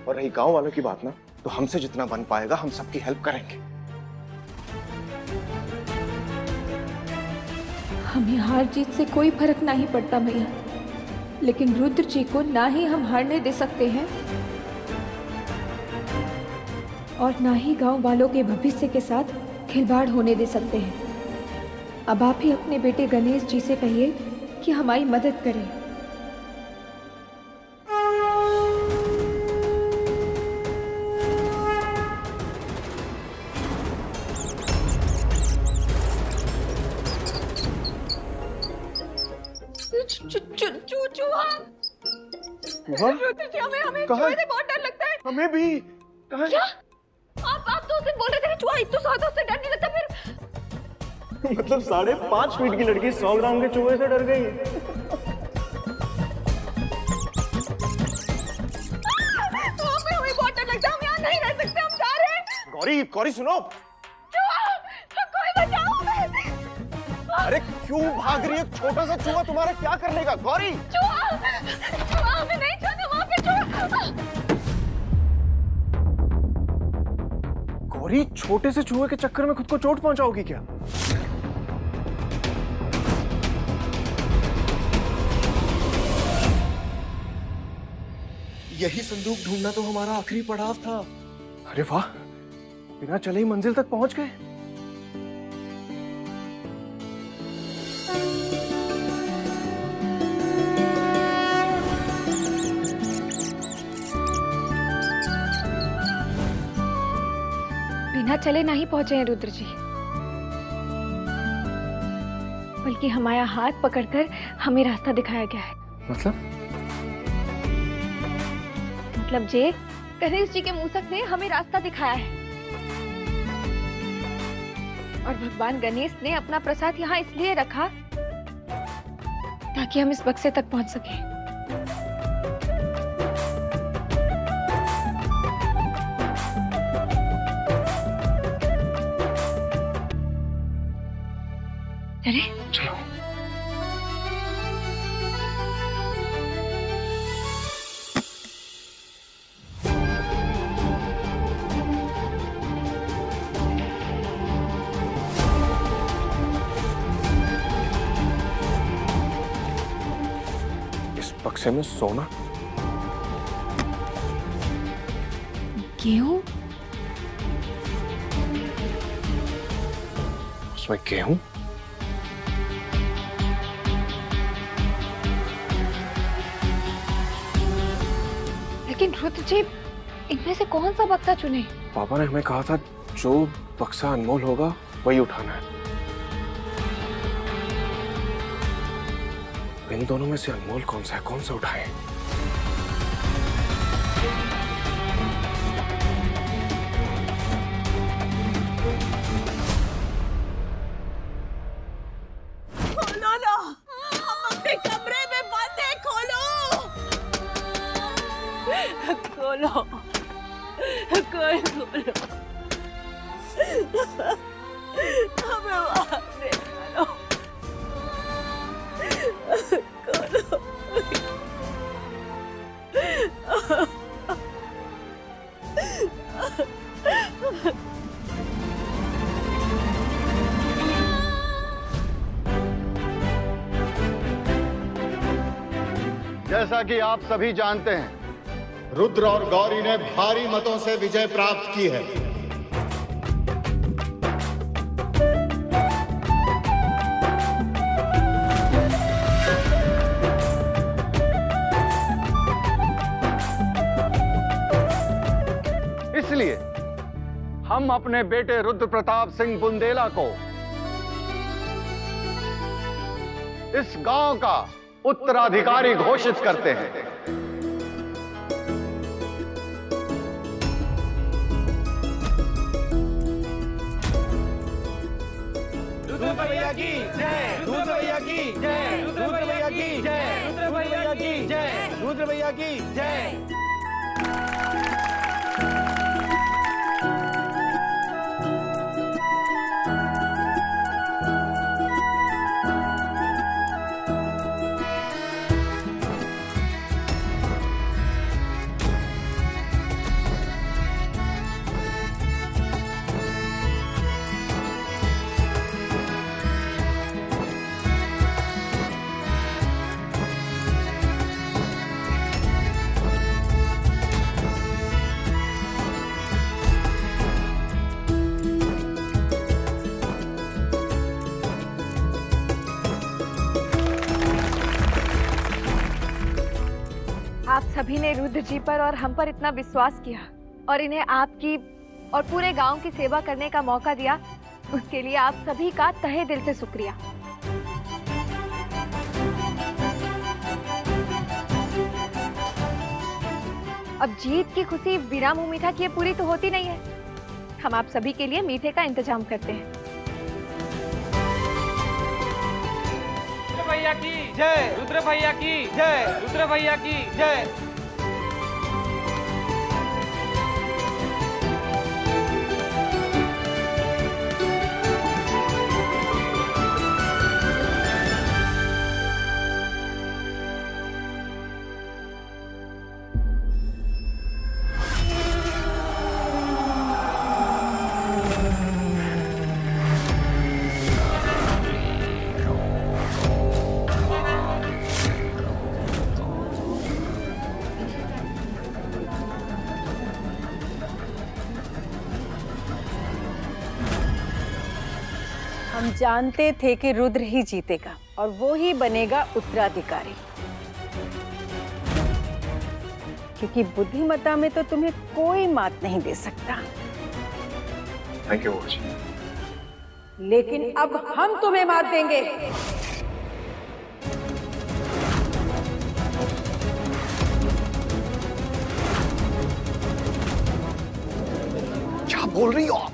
और रही गांव वालों की बात ना, तो हमसे जितना बन पाएगा हम सबकी हेल्प करेंगे। हमें हार जीत से कोई फर्क नहीं पड़ता भैया, लेकिन रुद्र जी को ना ही हम हारने दे सकते हैं और ना ही गांव वालों के भविष्य के साथ खिलवाड़ होने दे सकते हैं। अब आप ही अपने बेटे गणेश जी से कहिए कि हमारी मदद करें। हमें बहुत डर लगता है। हमें भी। कहाँ? क्या? आप तो उसे बोल रहे थे चूहा इतना सादा उससे डर नहीं लगता, फिर मतलब 5.5 फीट की लड़की 100 ग्राम के चूहे से डर गई। हमें बहुत डर लगता है, हम यहाँ नहीं रह सकते, हम जा रहे हैं। गौरी, गौरी सुनो। कोई बचाओ हमें। अरे क्यों भाग रही है? छोटा सा चूहा तुम्हारा क्या कर लेगा? गौरी, चूहा हमें नहीं छोड़ना, वहाँ पे चूहा। गौरी, छोटे से चूहे के चक्कर में खुद को चोट पहुंचाओगी क्या? यही संदूक ढूंढना तो हमारा आखिरी पड़ाव था। अरे वाह, बिना चले ही मंजिल तक पहुंच गए। बिना चले नहीं पहुंचे हैं रुद्र जी, बल्कि हमारा हाथ पकड़कर हमें रास्ता दिखाया गया है। मतलब जे गणेश जी के मूसक ने हमें रास्ता दिखाया है और भगवान गणेश ने अपना प्रसाद यहाँ इसलिए रखा ताकि हम इस बक्से तक पहुंच सके। चले? चलो। इस बक्से में सोना, गेहूं, उसमें गेहूं। लेकिन रुद्र जी, इनमें से कौन सा बक्सा चुने? पापा ने हमें कहा था जो बक्सा अनमोल होगा वही उठाना है। इन दोनों में से अनमोल कौन सा है, कौन सा उठाएं? खोलो ना, हम अपने कमरे में बंद है, खोलो। खोलो, खोलो। हमें बाहर निकालो। खोलो। जैसा कि आप सभी जानते हैं, रुद्र और गौरी ने भारी मतों से विजय प्राप्त की है। इसलिए हम अपने बेटे रुद्र प्रताप सिंह बुंदेला को इस गांव का उत्तराधिकारी घोषित करते हैं। रुद्र भैया की जय, रुद्र भैया की जय, रुद्र भैया की जय, रुद्र भैया की जय, रुद्र भैया की जय। सभी ने रुद्र जी पर और हम पर इतना विश्वास किया और इन्हें आपकी और पूरे गांव की सेवा करने का मौका दिया, उसके लिए आप सभी का तहे दिल से शुक्रिया। अब जीत की खुशी बिना मुंह मीठा किए पूरी तो होती नहीं है। हम आप सभी के लिए मीठे का इंतजाम करते हैं। रुद्र भैया की जय, रुद्र भैया की जय, रुद्र भैया की जय। हम जानते थे कि रुद्र ही जीतेगा और वो ही बनेगा उत्तराधिकारी, क्योंकि बुद्धिमत्ता में तो तुम्हें कोई मात नहीं दे सकता। थैंक यू बुआ। लेकिन अब हम तुम्हें मात देंगे। क्या बोल रही हो आप?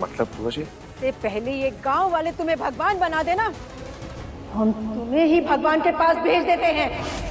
मतलब बुआ जी? से पहले ये गांव वाले तुम्हें भगवान बना देना, हम तुम्हें ही भगवान के पास भेज देते हैं।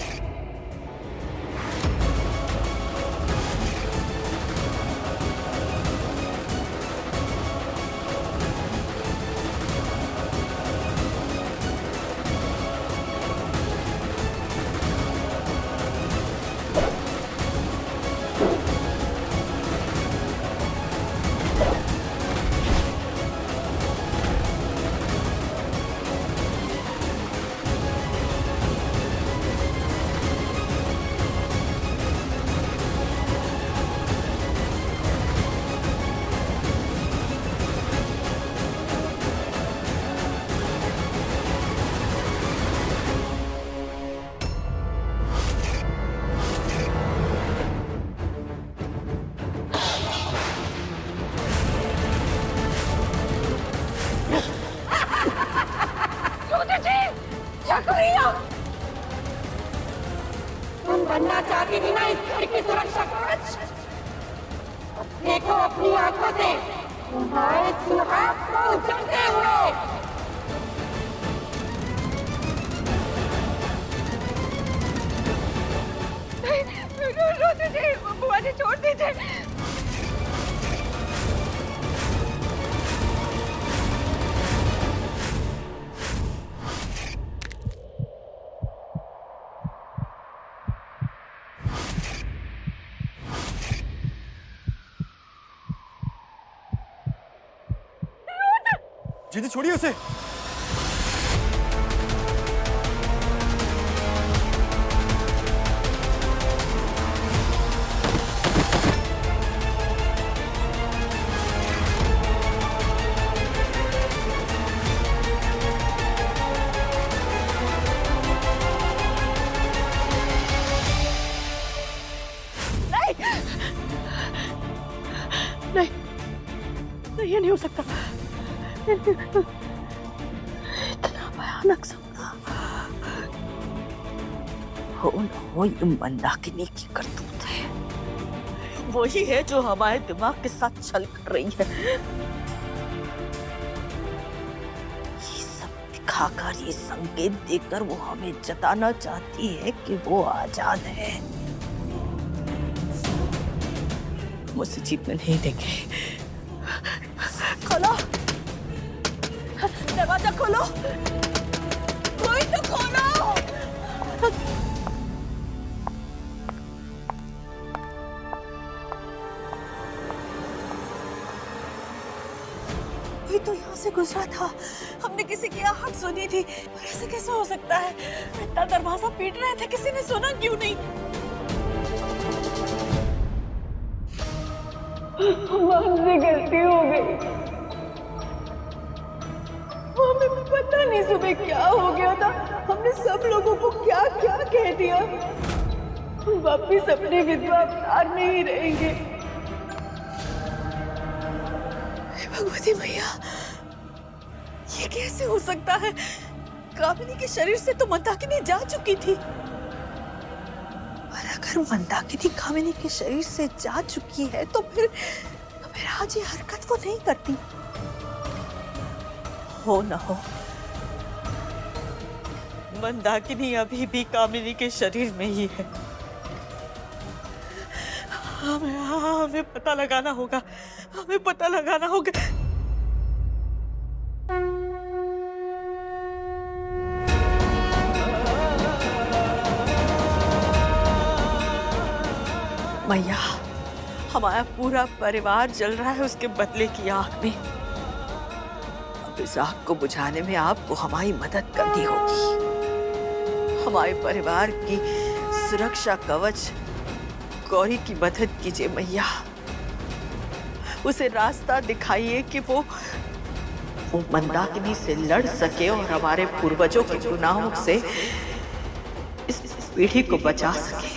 तुम बनना चाहती थी ना इस घर की सुरक्षा कवच? देखो अपनी आंखों से तुम्हारे सुहाग को उजड़ते हुए। बुआ जी छोड़ दीजिए। जीजी छोड़िए उसे। नहीं, ये नहीं हो सकता। इतना भयानक सपना हो न हो, ये मंदाकिनी की करतूत है। वही है जो हमारे दिमाग के साथ छल कर रही है। ये सब दिखाकर, ये संकेत देकर वो हमें जताना चाहती है कि वो आजाद है। मुझसे जीतने नहीं देंगे। खोलो, दरवाजा खोलो, कोई तो खोलो। कोई तो यहाँ से गुजरा था, हमने किसी की आहट सुनी थी। और ऐसे कैसे हो सकता है? इतना दरवाजा पीट रहे थे, किसी ने सुना क्यों नहीं? हमसे गलती हो गई, वो हमें पता नहीं सुबह क्या हो गया था, हमने सब लोगों को क्या क्या कह दिया। हम वापिस अपने विधवा प्यार में ही रहेंगे। भगवती मैया, ये कैसे हो सकता है? कामिनी के शरीर से तो मंदाकिनी जा चुकी थी, और अगर मंदाकिनी कामिनी के शरीर से जा चुकी है तो फिर आज ये हरकत वो नहीं करती। हो न हो मंदाकिनी अभी भी कामिनी के शरीर में ही है। हमें पता लगाना होगा, हमें पता लगाना होगा। मैया, हमारा पूरा परिवार जल रहा है उसके बदले की आग में। अब इस आग को बुझाने में आपको हमारी मदद करनी होगी। हमारे परिवार की सुरक्षा कवच गौरी की मदद कीजिए मैया। उसे रास्ता दिखाइए कि वो मंदाकिनी से लड़ सके और हमारे पूर्वजों के गुनाहों से इस पीढ़ी को बचा सके।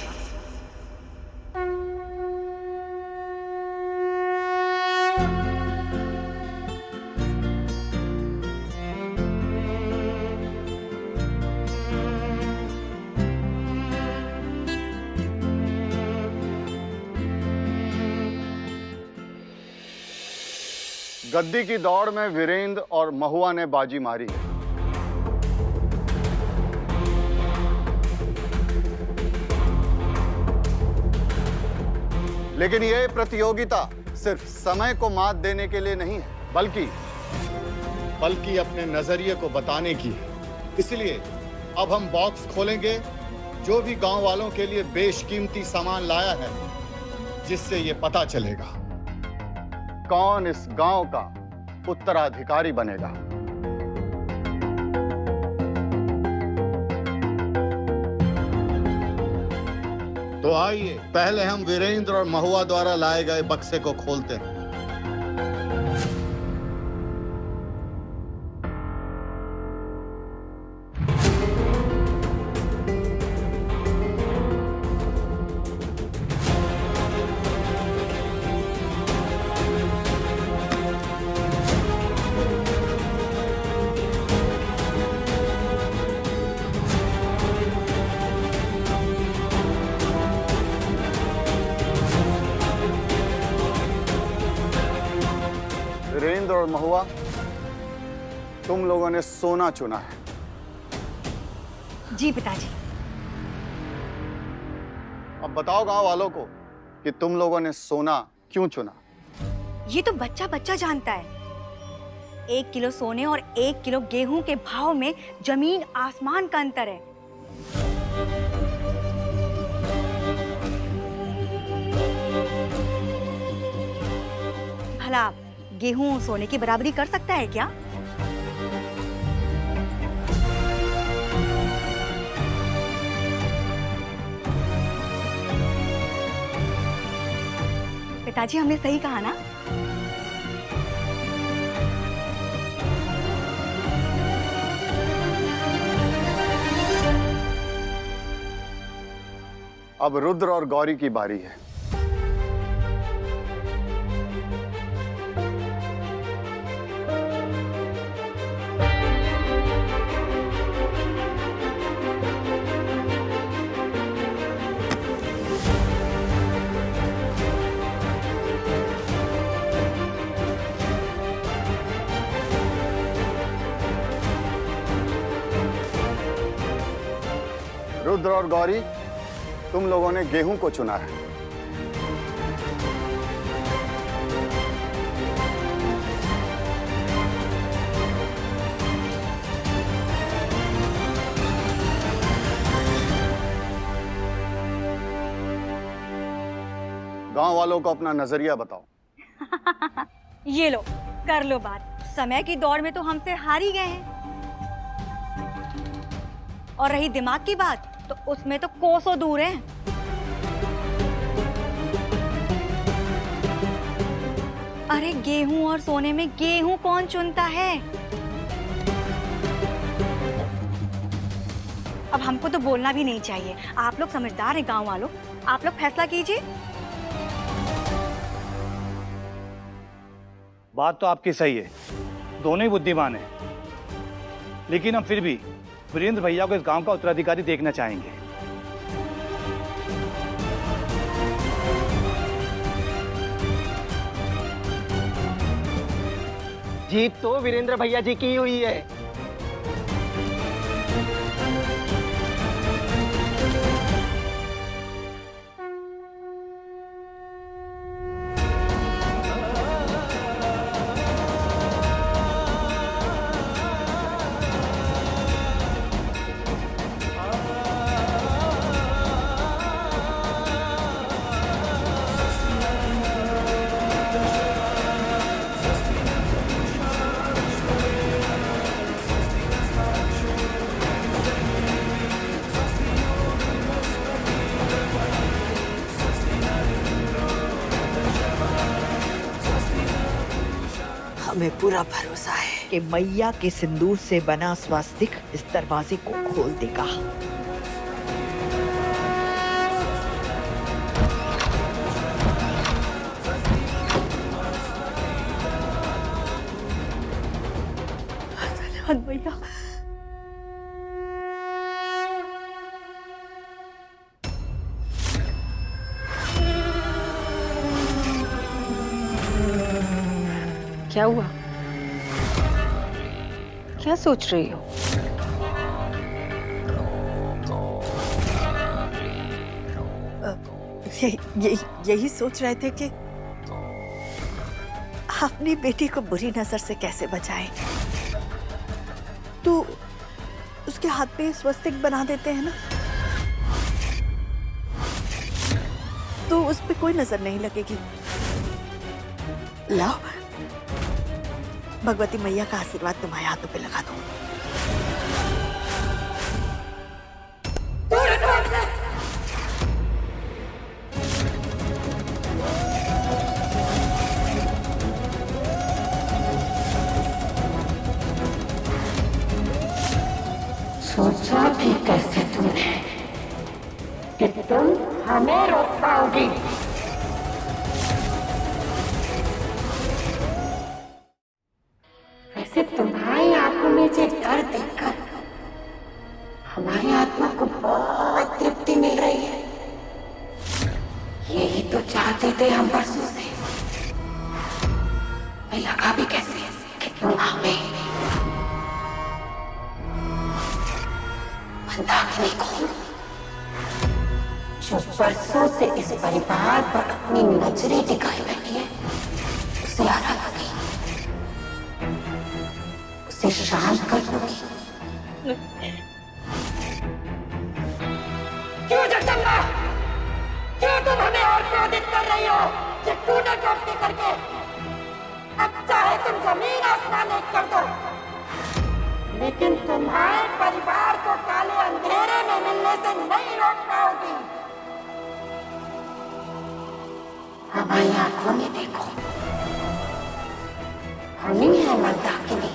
गद्दी की दौड़ में वीरेंद्र और महुआ ने बाजी मारी। लेकिन यह प्रतियोगिता सिर्फ समय को मात देने के लिए नहीं है, बल्कि अपने नजरिए को बताने की है। इसलिए अब हम बॉक्स खोलेंगे, जो भी गांव वालों के लिए बेशकीमती सामान लाया है, जिससे ये पता चलेगा कौन इस गांव का उत्तराधिकारी बनेगा। तो आइए पहले हम वीरेंद्र और महुआ द्वारा लाए गए बक्से को खोलते हैं। वीरेंद्र और महुआ, तुम लोगों ने सोना चुना है। जी पिताजी। अब बताओ गांव वालों को कि तुम लोगों ने सोना क्यों चुना। ये तो बच्चा बच्चा जानता है। 1 किलो सोने और 1 किलो गेहूं के भाव में जमीन आसमान का अंतर है। भला गेहूं सोने की बराबरी कर सकता है क्या? पिताजी, हमने सही कहा ना? अब रुद्र और गौरी की बारी है। रुद्र और गौरी, तुम लोगों ने गेहूं को चुना है। गांव वालों को अपना नजरिया बताओ। ये लो, कर लो बात। समय की दौड़ में तो हमसे हार ही गए हैं। और रही दिमाग की बात, तो उसमें तो कोसों दूर है। अरे गेहूं और सोने में गेहूं कौन चुनता है? अब हमको तो बोलना भी नहीं चाहिए। आप लोग समझदार हैं गांव वालों, आप लोग फैसला कीजिए। बात तो आपकी सही है, दोनों ही बुद्धिमान हैं, लेकिन हम फिर भी वीरेंद्र भैया को इस गांव का उत्तराधिकारी देखना चाहेंगे। जीत तो वीरेंद्र भैया जी की हुई है। हमें पूरा भरोसा है कि मैया के सिंदूर से बना स्वास्तिक इस दरवाजे को खोल देगा। धन्यवाद मैया। क्या हुआ? क्या सोच रही हो? यही सोच रहे थे कि अपनी बेटी को बुरी नजर से कैसे बचाएं। तो उसके हाथ पे स्वस्तिक बना देते हैं ना, तो उस पे कोई नजर नहीं लगेगी। लाओ, भगवती मैया का आशीर्वाद तुम्हारे हाथों पे लगा दो। सोचा भी कैसे तुमने कि तुम हमें रोक पाओगी? वैसे तुम्हारी आंखों में जो डर देखकर हमारी आत्मा को बहुत तृप्ति मिल रही है। यही तो चाहते थे हम बरसों से। मैं लगा भी कैसे कि तुम हमें मंदाकिनी को, जो बरसों से इस परिवार पर अपनी नजरें टिकाए बैठी है, उसे हरा लगी, उसे शांत कर दूंगी। क्यों जगदम्बा, क्यों तुम हमें और क्रोधित कर रही हो? ये टूने टोटने करके अब चाहे तुम जमीन आसमान एक कर दो, लेकिन तुम्हारे परिवार को काले अंधेरे में मिलने से नहीं रोक पाओगी। हमारी आंखों में देखो, हम ही है मंदाकिनी।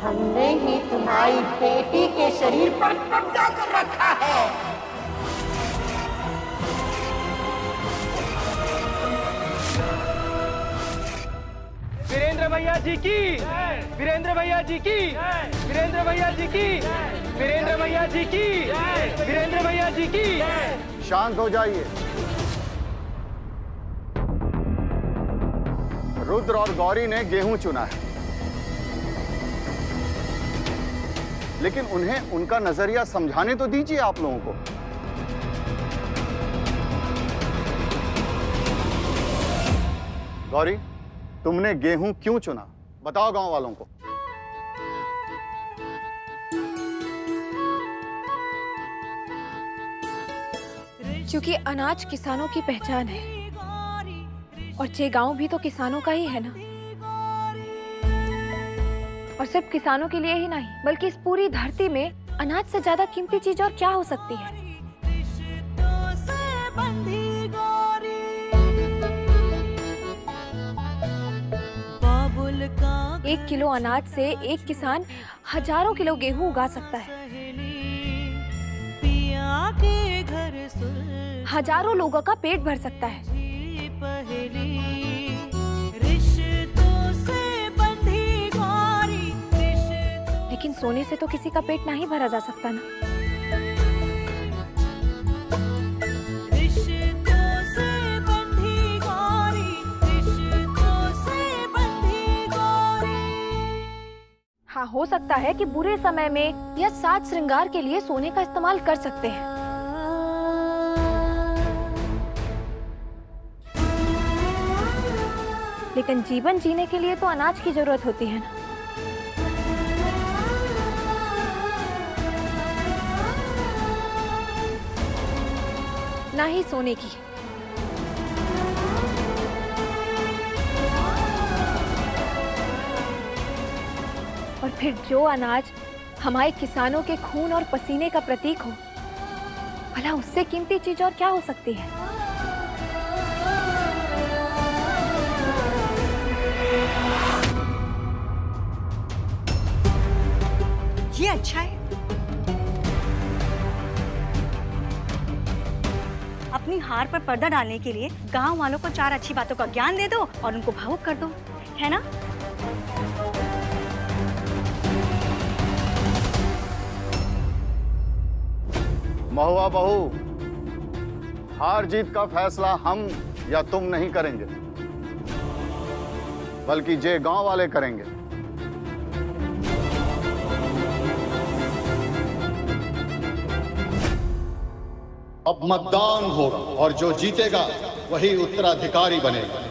हमने ही तुम्हारी बेटी के शरीर पर कब्जा कर रखा है। वीरेंद्र भैया जी की, वीरेंद्र भैया जी की, वीरेंद्र भैया जी की, वीरेंद्र भैया जी की, वीरेंद्र भैया जी की। शांत हो जाइए। रुद्र और गौरी ने गेहूं चुना है, लेकिन उन्हें उनका नजरिया समझाने तो दीजिए आप लोगों को। गौरी, तुमने गेहूं क्यों चुना, बताओ गांव वालों को। क्योंकि अनाज किसानों की पहचान है, और ये गांव भी तो किसानों का ही है ना। और सिर्फ किसानों के लिए ही नहीं, बल्कि इस पूरी धरती में अनाज से ज्यादा कीमती चीज और क्या हो सकती है। बाबुल 1 किलो अनाज से एक किसान हजारों किलो गेहूं उगा सकता है। हजारों लोगों का पेट भर सकता है। लेकिन सोने से तो किसी का पेट नहीं भरा जा सकता ना। हाँ, हो सकता है कि बुरे समय में या साज श्रृंगार के लिए सोने का इस्तेमाल कर सकते हैं। लेकिन जीवन जीने के लिए तो अनाज की जरूरत होती है ना। ना ही सोने की। और फिर जो अनाज हमारे किसानों के खून और पसीने का प्रतीक हो, भला उससे कीमती चीज और क्या हो सकती है। ये अच्छा है। अपनी हार पर पर्दा डालने के लिए गांव वालों को 4 अच्छी बातों का ज्ञान दे दो और उनको भावुक कर दो, है ना? महुआ बहू, हार जीत का फैसला हम या तुम नहीं करेंगे, बल्कि जे गांव वाले करेंगे। अब मतदान होगा और जो जीतेगा वही उत्तराधिकारी बनेगा।